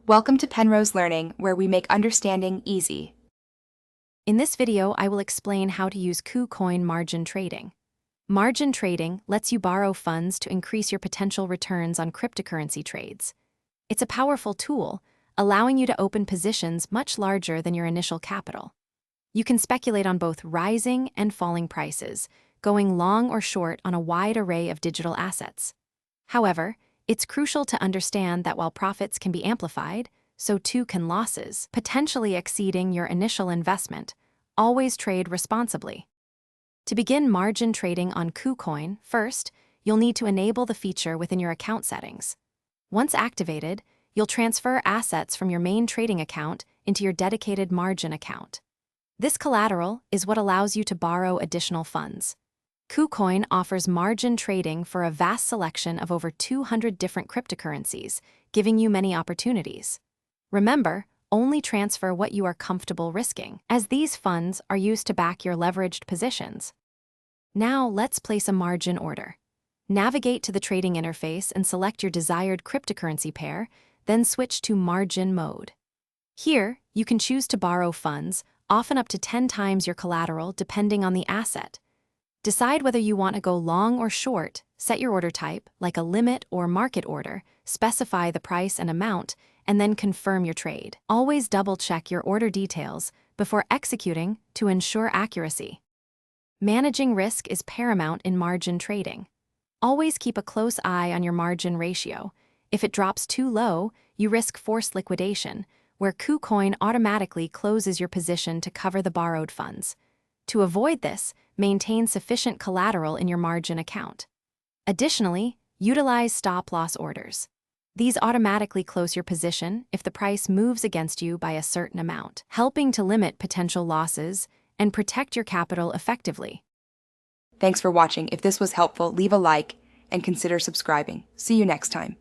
Welcome to Penrose Learning, where we make understanding easy. In this video, I will explain how to use KuCoin margin trading. Margin trading lets you borrow funds to increase your potential returns on cryptocurrency trades. It's a powerful tool, allowing you to open positions much larger than your initial capital. You can speculate on both rising and falling prices, going long or short on a wide array of digital assets. However, it's crucial to understand that while profits can be amplified, so too can losses, potentially exceeding your initial investment. Always trade responsibly. To begin margin trading on KuCoin, first, you'll need to enable the feature within your account settings. Once activated, you'll transfer assets from your main trading account into your dedicated margin account. This collateral is what allows you to borrow additional funds. KuCoin offers margin trading for a vast selection of over 200 different cryptocurrencies, giving you many opportunities. Remember, only transfer what you are comfortable risking, as these funds are used to back your leveraged positions. Now let's place a margin order. Navigate to the trading interface and select your desired cryptocurrency pair, then switch to margin mode. Here, you can choose to borrow funds, often up to 10 times your collateral depending on the asset. Decide whether you want to go long or short, set your order type, like a limit or market order, specify the price and amount, and then confirm your trade. Always double-check your order details before executing to ensure accuracy. Managing risk is paramount in margin trading. Always keep a close eye on your margin ratio. If it drops too low, you risk forced liquidation, where KuCoin automatically closes your position to cover the borrowed funds. To avoid this, maintain sufficient collateral in your margin account. Additionally, utilize stop-loss orders. These automatically close your position if the price moves against you by a certain amount, helping to limit potential losses and protect your capital effectively. Thanks for watching. If this was helpful, leave a like and consider subscribing. See you next time.